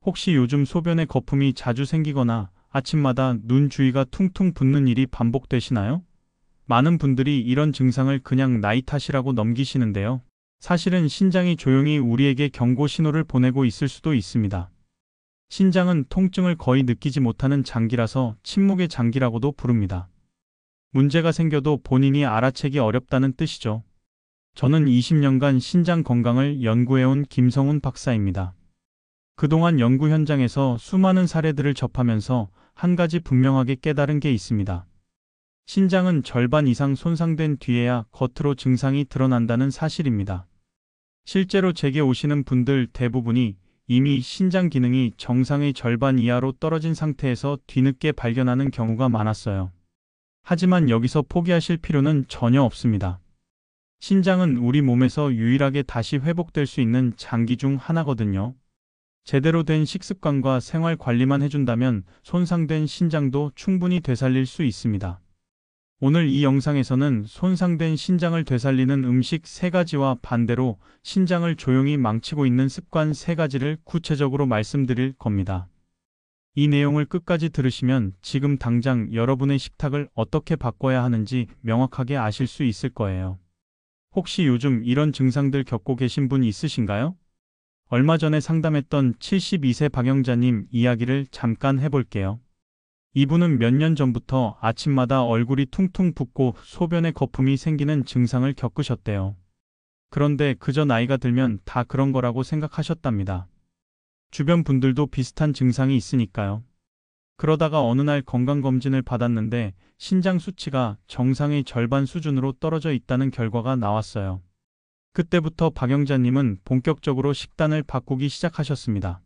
혹시 요즘 소변에 거품이 자주 생기거나 아침마다 눈 주위가 퉁퉁 붓는 일이 반복되시나요? 많은 분들이 이런 증상을 그냥 나이 탓이라고 넘기시는데요. 사실은 신장이 조용히 우리에게 경고 신호를 보내고 있을 수도 있습니다. 신장은 통증을 거의 느끼지 못하는 장기라서 침묵의 장기라고도 부릅니다. 문제가 생겨도 본인이 알아채기 어렵다는 뜻이죠. 저는 20년간 신장 건강을 연구해온 김성훈 박사입니다. 그동안 연구 현장에서 수많은 사례들을 접하면서 한 가지 분명하게 깨달은 게 있습니다. 신장은 절반 이상 손상된 뒤에야 겉으로 증상이 드러난다는 사실입니다. 실제로 제게 오시는 분들 대부분이 이미 신장 기능이 정상의 절반 이하로 떨어진 상태에서 뒤늦게 발견하는 경우가 많았어요. 하지만 여기서 포기하실 필요는 전혀 없습니다. 신장은 우리 몸에서 유일하게 다시 회복될 수 있는 장기 중 하나거든요. 제대로 된 식습관과 생활 관리만 해준다면 손상된 신장도 충분히 되살릴 수 있습니다. 오늘 이 영상에서는 손상된 신장을 되살리는 음식 3가지와 반대로 신장을 조용히 망치고 있는 습관 3가지를 구체적으로 말씀드릴 겁니다. 이 내용을 끝까지 들으시면 지금 당장 여러분의 식탁을 어떻게 바꿔야 하는지 명확하게 아실 수 있을 거예요. 혹시 요즘 이런 증상들 겪고 계신 분 있으신가요? 얼마 전에 상담했던 72세 박영자님 이야기를 잠깐 해볼게요. 이분은 몇 년 전부터 아침마다 얼굴이 퉁퉁 붓고 소변에 거품이 생기는 증상을 겪으셨대요. 그런데 그저 나이가 들면 다 그런 거라고 생각하셨답니다. 주변 분들도 비슷한 증상이 있으니까요. 그러다가 어느 날 건강검진을 받았는데 신장 수치가 정상의 절반 수준으로 떨어져 있다는 결과가 나왔어요. 그때부터 박영자님은 본격적으로 식단을 바꾸기 시작하셨습니다.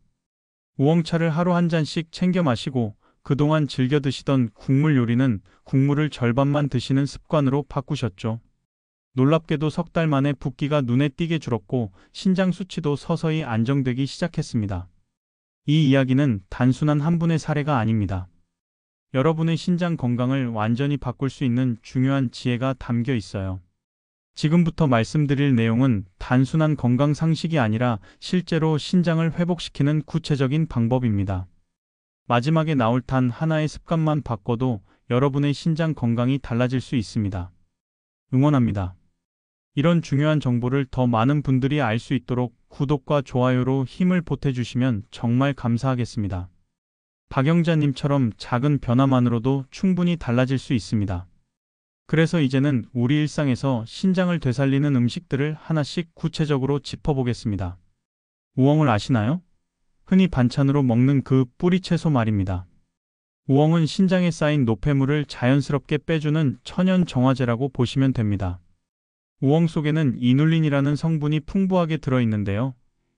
우엉차를 하루 한 잔씩 챙겨 마시고 그동안 즐겨 드시던 국물 요리는 국물을 절반만 드시는 습관으로 바꾸셨죠. 놀랍게도 3달 만에 붓기가 눈에 띄게 줄었고 신장 수치도 서서히 안정되기 시작했습니다. 이 이야기는 단순한 한 분의 사례가 아닙니다. 여러분의 신장 건강을 완전히 바꿀 수 있는 중요한 지혜가 담겨 있어요. 지금부터 말씀드릴 내용은 단순한 건강 상식이 아니라 실제로 신장을 회복시키는 구체적인 방법입니다. 마지막에 나올 단 하나의 습관만 바꿔도 여러분의 신장 건강이 달라질 수 있습니다. 응원합니다. 이런 중요한 정보를 더 많은 분들이 알 수 있도록 구독과 좋아요로 힘을 보태주시면 정말 감사하겠습니다. 박영자님처럼 작은 변화만으로도 충분히 달라질 수 있습니다. 그래서 이제는 우리 일상에서 신장을 되살리는 음식들을 하나씩 구체적으로 짚어보겠습니다. 우엉을 아시나요? 흔히 반찬으로 먹는 그 뿌리 채소 말입니다. 우엉은 신장에 쌓인 노폐물을 자연스럽게 빼주는 천연 정화제라고 보시면 됩니다. 우엉 속에는 이눌린이라는 성분이 풍부하게 들어있는데요.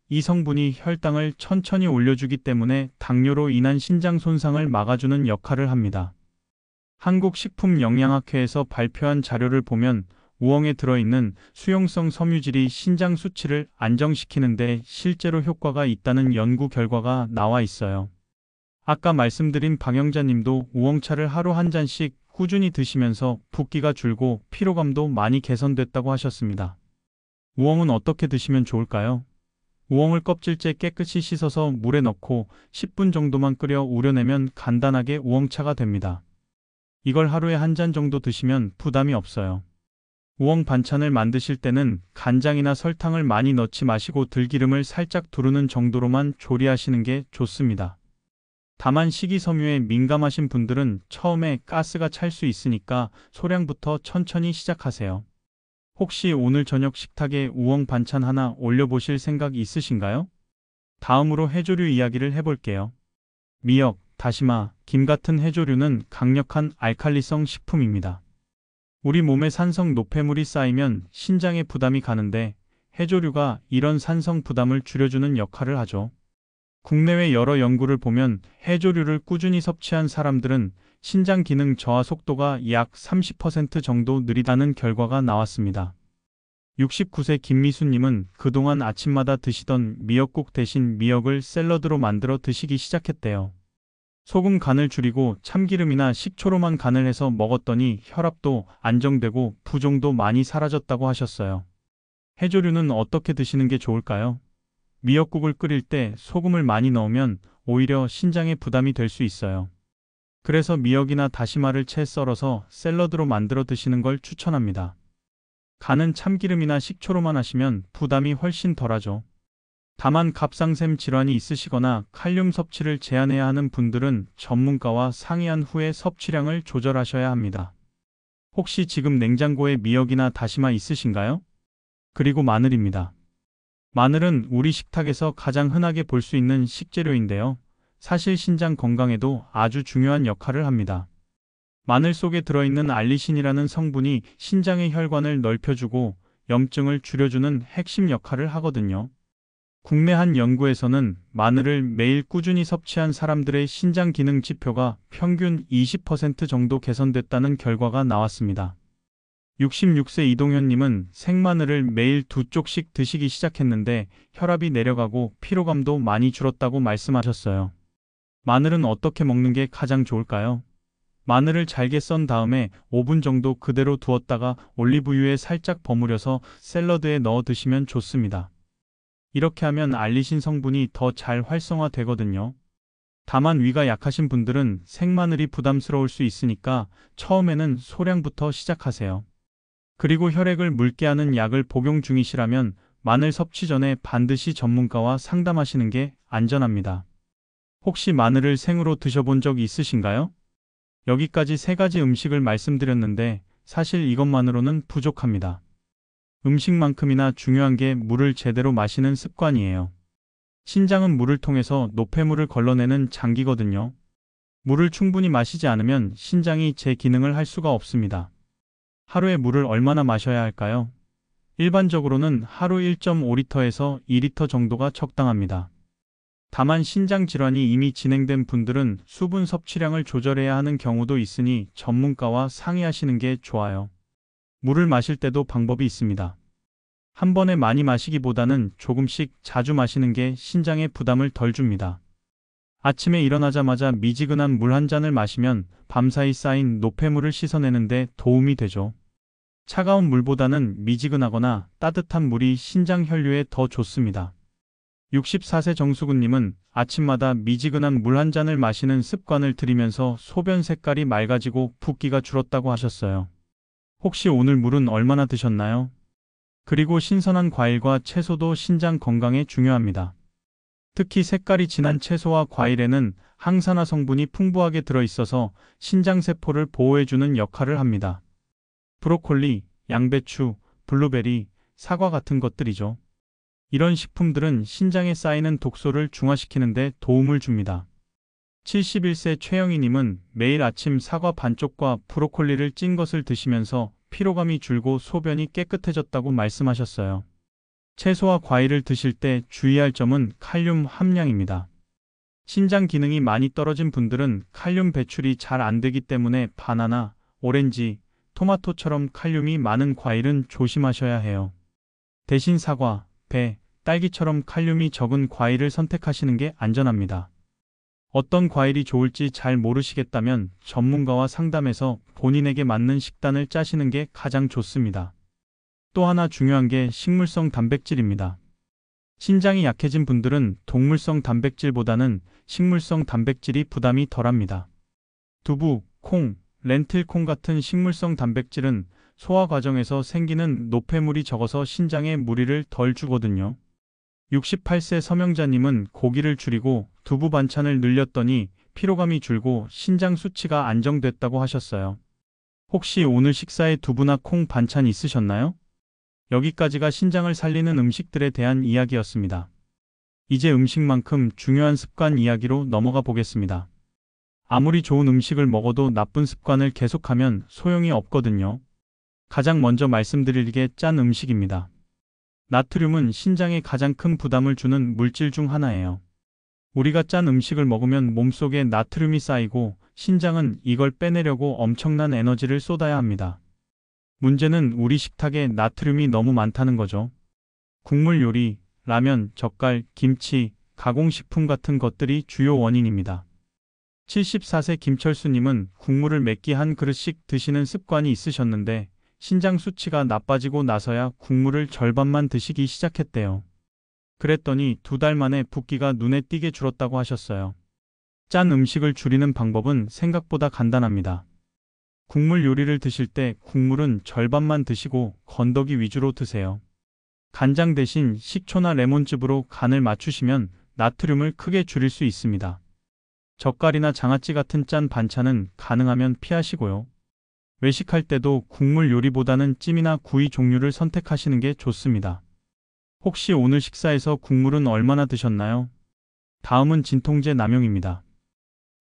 이 성분이 혈당을 천천히 올려주기 때문에 당뇨로 인한 신장 손상을 막아주는 역할을 합니다. 한국식품영양학회에서 발표한 자료를 보면 우엉에 들어있는 수용성 섬유질이 신장 수치를 안정시키는 데 실제로 효과가 있다는 연구 결과가 나와 있어요. 아까 말씀드린 박영자님도 우엉차를 하루 한 잔씩 꾸준히 드시면서 붓기가 줄고 피로감도 많이 개선됐다고 하셨습니다. 우엉은 어떻게 드시면 좋을까요? 우엉을 껍질째 깨끗이 씻어서 물에 넣고 10분 정도만 끓여 우려내면 간단하게 우엉차가 됩니다. 이걸 하루에 한 잔 정도 드시면 부담이 없어요. 우엉 반찬을 만드실 때는 간장이나 설탕을 많이 넣지 마시고 들기름을 살짝 두르는 정도로만 조리하시는 게 좋습니다. 다만 식이섬유에 민감하신 분들은 처음에 가스가 찰 수 있으니까 소량부터 천천히 시작하세요. 혹시 오늘 저녁 식탁에 우엉 반찬 하나 올려보실 생각 있으신가요? 다음으로 해조류 이야기를 해볼게요. 미역, 다시마, 김 같은 해조류는 강력한 알칼리성 식품입니다. 우리 몸에 산성 노폐물이 쌓이면 신장에 부담이 가는데 해조류가 이런 산성 부담을 줄여주는 역할을 하죠. 국내외 여러 연구를 보면 해조류를 꾸준히 섭취한 사람들은 신장 기능 저하 속도가 약 30% 정도 느리다는 결과가 나왔습니다. 69세 김미수님은 그동안 아침마다 드시던 미역국 대신 미역을 샐러드로 만들어 드시기 시작했대요. 소금 간을 줄이고 참기름이나 식초로만 간을 해서 먹었더니 혈압도 안정되고 부종도 많이 사라졌다고 하셨어요. 해조류는 어떻게 드시는 게 좋을까요? 미역국을 끓일 때 소금을 많이 넣으면 오히려 신장에 부담이 될 수 있어요. 그래서 미역이나 다시마를 채 썰어서 샐러드로 만들어 드시는 걸 추천합니다. 간은 참기름이나 식초로만 하시면 부담이 훨씬 덜하죠. 다만 갑상샘 질환이 있으시거나 칼륨 섭취를 제한해야 하는 분들은 전문가와 상의한 후에 섭취량을 조절하셔야 합니다. 혹시 지금 냉장고에 미역이나 다시마 있으신가요? 그리고 마늘입니다. 마늘은 우리 식탁에서 가장 흔하게 볼 수 있는 식재료인데요. 사실 신장 건강에도 아주 중요한 역할을 합니다. 마늘 속에 들어있는 알리신이라는 성분이 신장의 혈관을 넓혀주고 염증을 줄여주는 핵심 역할을 하거든요. 국내 한 연구에서는 마늘을 매일 꾸준히 섭취한 사람들의 신장 기능 지표가 평균 20% 정도 개선됐다는 결과가 나왔습니다. 66세 이동현님은 생마늘을 매일 2쪽씩 드시기 시작했는데 혈압이 내려가고 피로감도 많이 줄었다고 말씀하셨어요. 마늘은 어떻게 먹는 게 가장 좋을까요? 마늘을 잘게 썬 다음에 5분 정도 그대로 두었다가 올리브유에 살짝 버무려서 샐러드에 넣어 드시면 좋습니다. 이렇게 하면 알리신 성분이 더 잘 활성화되거든요. 다만 위가 약하신 분들은 생마늘이 부담스러울 수 있으니까 처음에는 소량부터 시작하세요. 그리고 혈액을 묽게 하는 약을 복용 중이시라면 마늘 섭취 전에 반드시 전문가와 상담하시는 게 안전합니다. 혹시 마늘을 생으로 드셔본 적 있으신가요? 여기까지 3가지 음식을 말씀드렸는데 사실 이것만으로는 부족합니다. 음식만큼이나 중요한 게 물을 제대로 마시는 습관이에요. 신장은 물을 통해서 노폐물을 걸러내는 장기거든요. 물을 충분히 마시지 않으면 신장이 제 기능을 할 수가 없습니다. 하루에 물을 얼마나 마셔야 할까요? 일반적으로는 하루 1.5리터에서 2리터 정도가 적당합니다. 다만 신장 질환이 이미 진행된 분들은 수분 섭취량을 조절해야 하는 경우도 있으니 전문가와 상의하시는 게 좋아요. 물을 마실 때도 방법이 있습니다. 한 번에 많이 마시기보다는 조금씩 자주 마시는 게 신장에 부담을 덜 줍니다. 아침에 일어나자마자 미지근한 물 한 잔을 마시면 밤사이 쌓인 노폐물을 씻어내는데 도움이 되죠. 차가운 물보다는 미지근하거나 따뜻한 물이 신장 혈류에 더 좋습니다. 64세 정수근님은 아침마다 미지근한 물 한 잔을 마시는 습관을 들이면서 소변 색깔이 맑아지고 붓기가 줄었다고 하셨어요. 혹시 오늘 물은 얼마나 드셨나요? 그리고 신선한 과일과 채소도 신장 건강에 중요합니다. 특히 색깔이 진한 채소와 과일에는 항산화 성분이 풍부하게 들어있어서 신장세포를 보호해주는 역할을 합니다. 브로콜리, 양배추, 블루베리, 사과 같은 것들이죠. 이런 식품들은 신장에 쌓이는 독소를 중화시키는 데 도움을 줍니다. 71세 최영희님은 매일 아침 사과 반쪽과 브로콜리를 찐 것을 드시면서 피로감이 줄고 소변이 깨끗해졌다고 말씀하셨어요. 채소와 과일을 드실 때 주의할 점은 칼륨 함량입니다. 신장 기능이 많이 떨어진 분들은 칼륨 배출이 잘 안 되기 때문에 바나나, 오렌지, 토마토처럼 칼륨이 많은 과일은 조심하셔야 해요. 대신 사과, 배, 딸기처럼 칼륨이 적은 과일을 선택하시는 게 안전합니다. 어떤 과일이 좋을지 잘 모르시겠다면 전문가와 상담해서 본인에게 맞는 식단을 짜시는 게 가장 좋습니다. 또 하나 중요한 게 식물성 단백질입니다. 신장이 약해진 분들은 동물성 단백질보다는 식물성 단백질이 부담이 덜합니다. 두부, 콩, 렌틸콩 같은 식물성 단백질은 소화 과정에서 생기는 노폐물이 적어서 신장에 무리를 덜 주거든요. 68세 서명자님은 고기를 줄이고 두부 반찬을 늘렸더니 피로감이 줄고 신장 수치가 안정됐다고 하셨어요. 혹시 오늘 식사에 두부나 콩 반찬 있으셨나요? 여기까지가 신장을 살리는 음식들에 대한 이야기였습니다. 이제 음식만큼 중요한 습관 이야기로 넘어가 보겠습니다. 아무리 좋은 음식을 먹어도 나쁜 습관을 계속하면 소용이 없거든요. 가장 먼저 말씀드릴 게 짠 음식입니다. 나트륨은 신장에 가장 큰 부담을 주는 물질 중 하나예요. 우리가 짠 음식을 먹으면 몸속에 나트륨이 쌓이고 신장은 이걸 빼내려고 엄청난 에너지를 쏟아야 합니다. 문제는 우리 식탁에 나트륨이 너무 많다는 거죠. 국물 요리, 라면, 젓갈, 김치, 가공식품 같은 것들이 주요 원인입니다. 74세 김철수님은 국물을 몇 끼 한 그릇씩 드시는 습관이 있으셨는데 신장 수치가 나빠지고 나서야 국물을 절반만 드시기 시작했대요. 그랬더니 2달 만에 붓기가 눈에 띄게 줄었다고 하셨어요. 짠 음식을 줄이는 방법은 생각보다 간단합니다. 국물 요리를 드실 때 국물은 절반만 드시고 건더기 위주로 드세요. 간장 대신 식초나 레몬즙으로 간을 맞추시면 나트륨을 크게 줄일 수 있습니다. 젓갈이나 장아찌 같은 짠 반찬은 가능하면 피하시고요. 외식할 때도 국물 요리보다는 찜이나 구이 종류를 선택하시는 게 좋습니다. 혹시 오늘 식사에서 국물은 얼마나 드셨나요? 다음은 진통제 남용입니다.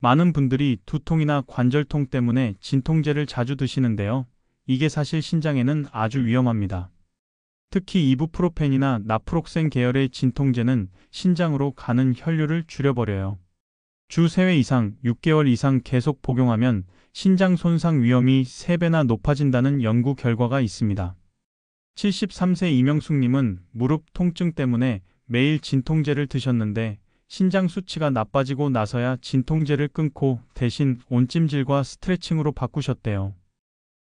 많은 분들이 두통이나 관절통 때문에 진통제를 자주 드시는데요. 이게 사실 신장에는 아주 위험합니다. 특히 이부프로펜이나 나프록센 계열의 진통제는 신장으로 가는 혈류를 줄여버려요. 주 3회 이상 6개월 이상 계속 복용하면 신장 손상 위험이 3배나 높아진다는 연구 결과가 있습니다. 73세 이명숙님은 무릎 통증 때문에 매일 진통제를 드셨는데 신장 수치가 나빠지고 나서야 진통제를 끊고 대신 온찜질과 스트레칭으로 바꾸셨대요.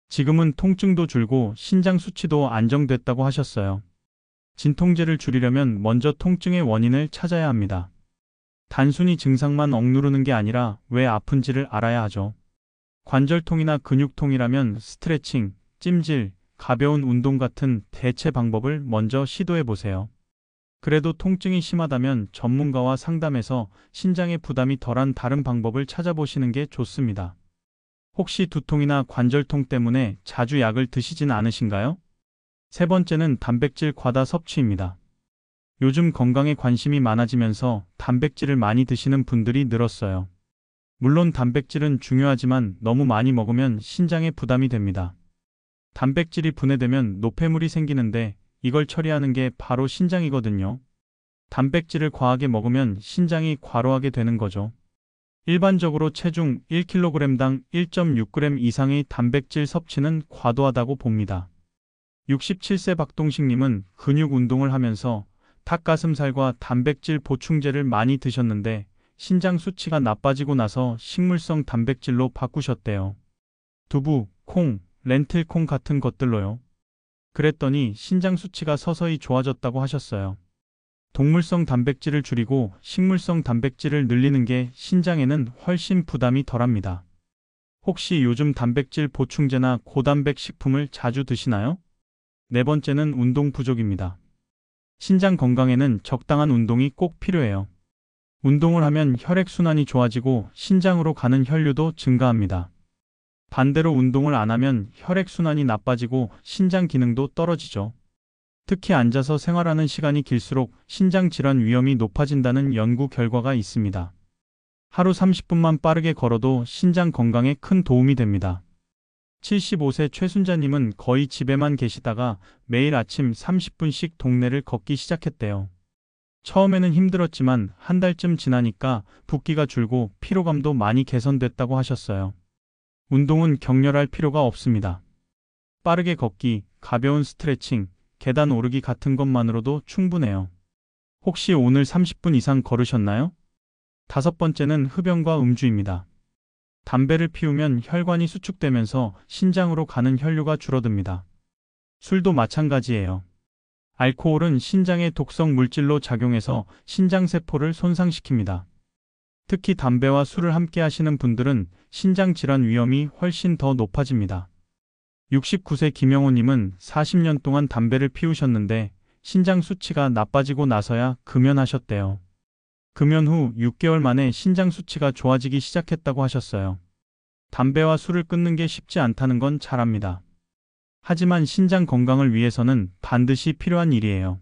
지금은 통증도 줄고 신장 수치도 안정됐다고 하셨어요. 진통제를 줄이려면 먼저 통증의 원인을 찾아야 합니다. 단순히 증상만 억누르는 게 아니라 왜 아픈지를 알아야 하죠. 관절통이나 근육통이라면 스트레칭, 찜질, 가벼운 운동 같은 대체 방법을 먼저 시도해 보세요. 그래도 통증이 심하다면 전문가와 상담해서 신장의 부담이 덜한 다른 방법을 찾아보시는 게 좋습니다. 혹시 두통이나 관절통 때문에 자주 약을 드시진 않으신가요? 세 번째는 단백질 과다 섭취입니다. 요즘 건강에 관심이 많아지면서 단백질을 많이 드시는 분들이 늘었어요. 물론 단백질은 중요하지만 너무 많이 먹으면 신장에 부담이 됩니다. 단백질이 분해되면 노폐물이 생기는데 이걸 처리하는 게 바로 신장이거든요. 단백질을 과하게 먹으면 신장이 과로하게 되는 거죠. 일반적으로 체중 1kg당 1.6g 이상의 단백질 섭취는 과도하다고 봅니다. 67세 박동식님은 근육 운동을 하면서 닭가슴살과 단백질 보충제를 많이 드셨는데 신장 수치가 나빠지고 나서 식물성 단백질로 바꾸셨대요. 두부, 콩, 렌틸콩 같은 것들로요. 그랬더니 신장 수치가 서서히 좋아졌다고 하셨어요. 동물성 단백질을 줄이고 식물성 단백질을 늘리는 게 신장에는 훨씬 부담이 덜합니다. 혹시 요즘 단백질 보충제나 고단백 식품을 자주 드시나요? 네 번째는 운동 부족입니다. 신장 건강에는 적당한 운동이 꼭 필요해요. 운동을 하면 혈액순환이 좋아지고 신장으로 가는 혈류도 증가합니다. 반대로 운동을 안 하면 혈액순환이 나빠지고 신장 기능도 떨어지죠. 특히 앉아서 생활하는 시간이 길수록 신장 질환 위험이 높아진다는 연구 결과가 있습니다. 하루 30분만 빠르게 걸어도 신장 건강에 큰 도움이 됩니다. 75세 최순자님은 거의 집에만 계시다가 매일 아침 30분씩 동네를 걷기 시작했대요. 처음에는 힘들었지만 한 달쯤 지나니까 붓기가 줄고 피로감도 많이 개선됐다고 하셨어요. 운동은 격렬할 필요가 없습니다. 빠르게 걷기, 가벼운 스트레칭, 계단 오르기 같은 것만으로도 충분해요. 혹시 오늘 30분 이상 걸으셨나요? 다섯 번째는 흡연과 음주입니다. 담배를 피우면 혈관이 수축되면서 신장으로 가는 혈류가 줄어듭니다. 술도 마찬가지예요. 알코올은 신장의 독성 물질로 작용해서 신장세포를 손상시킵니다. 특히 담배와 술을 함께 하시는 분들은 신장 질환 위험이 훨씬 더 높아집니다. 69세 김영호님은 40년 동안 담배를 피우셨는데 신장 수치가 나빠지고 나서야 금연하셨대요. 금연 후 6개월 만에 신장 수치가 좋아지기 시작했다고 하셨어요. 담배와 술을 끊는 게 쉽지 않다는 건 잘 압니다. 하지만 신장 건강을 위해서는 반드시 필요한 일이에요.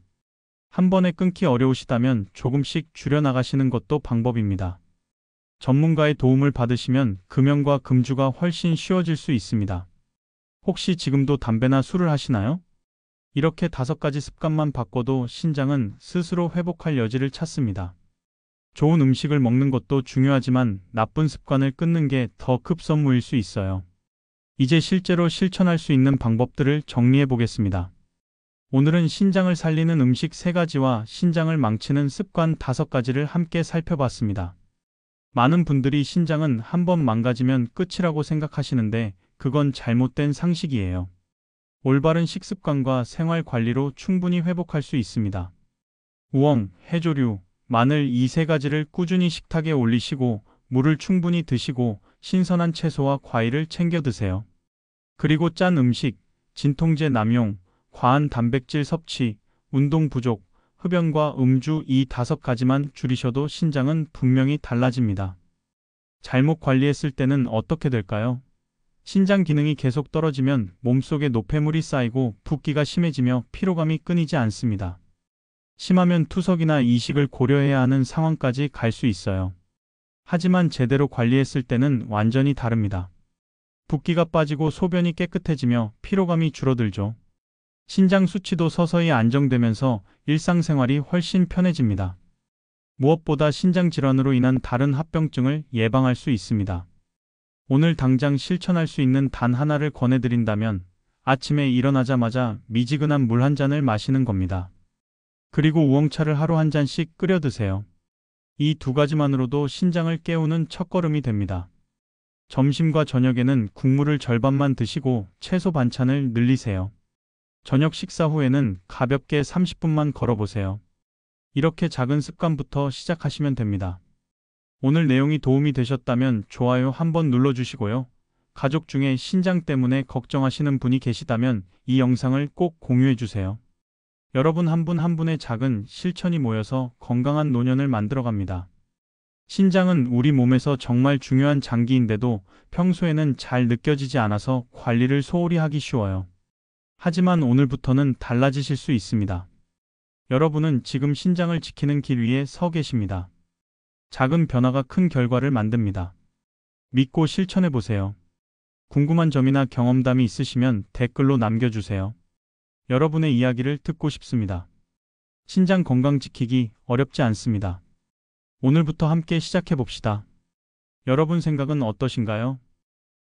한 번에 끊기 어려우시다면 조금씩 줄여나가시는 것도 방법입니다. 전문가의 도움을 받으시면 금연과 금주가 훨씬 쉬워질 수 있습니다. 혹시 지금도 담배나 술을 하시나요? 이렇게 5가지 습관만 바꿔도 신장은 스스로 회복할 여지를 찾습니다. 좋은 음식을 먹는 것도 중요하지만 나쁜 습관을 끊는 게 더 급선무일 수 있어요. 이제 실제로 실천할 수 있는 방법들을 정리해 보겠습니다. 오늘은 신장을 살리는 음식 3가지와 신장을 망치는 습관 5가지를 함께 살펴봤습니다. 많은 분들이 신장은 한번 망가지면 끝이라고 생각하시는데 그건 잘못된 상식이에요. 올바른 식습관과 생활 관리로 충분히 회복할 수 있습니다. 우엉, 해조류, 마늘 이 세 가지를 꾸준히 식탁에 올리시고 물을 충분히 드시고 신선한 채소와 과일을 챙겨 드세요. 그리고 짠 음식, 진통제 남용, 과한 단백질 섭취, 운동 부족, 흡연과 음주 이 5가지만 줄이셔도 신장은 분명히 달라집니다. 잘못 관리했을 때는 어떻게 될까요? 신장 기능이 계속 떨어지면 몸속에 노폐물이 쌓이고 붓기가 심해지며 피로감이 끊이지 않습니다. 심하면 투석이나 이식을 고려해야 하는 상황까지 갈 수 있어요. 하지만 제대로 관리했을 때는 완전히 다릅니다. 붓기가 빠지고 소변이 깨끗해지며 피로감이 줄어들죠. 신장 수치도 서서히 안정되면서 일상생활이 훨씬 편해집니다. 무엇보다 신장 질환으로 인한 다른 합병증을 예방할 수 있습니다. 오늘 당장 실천할 수 있는 단 하나를 권해드린다면 아침에 일어나자마자 미지근한 물 한 잔을 마시는 겁니다. 그리고 우엉차를 하루 한 잔씩 끓여 드세요. 이 2가지만으로도 신장을 깨우는 첫걸음이 됩니다. 점심과 저녁에는 국물을 절반만 드시고 채소 반찬을 늘리세요. 저녁 식사 후에는 가볍게 30분만 걸어보세요. 이렇게 작은 습관부터 시작하시면 됩니다. 오늘 내용이 도움이 되셨다면 좋아요 한번 눌러주시고요. 가족 중에 신장 때문에 걱정하시는 분이 계시다면 이 영상을 꼭 공유해주세요. 여러분 한 분 한 분의 작은 실천이 모여서 건강한 노년을 만들어갑니다. 신장은 우리 몸에서 정말 중요한 장기인데도 평소에는 잘 느껴지지 않아서 관리를 소홀히 하기 쉬워요. 하지만 오늘부터는 달라지실 수 있습니다. 여러분은 지금 신장을 지키는 길 위에 서 계십니다. 작은 변화가 큰 결과를 만듭니다. 믿고 실천해 보세요. 궁금한 점이나 경험담이 있으시면 댓글로 남겨주세요. 여러분의 이야기를 듣고 싶습니다. 신장 건강 지키기 어렵지 않습니다. 오늘부터 함께 시작해 봅시다. 여러분 생각은 어떠신가요?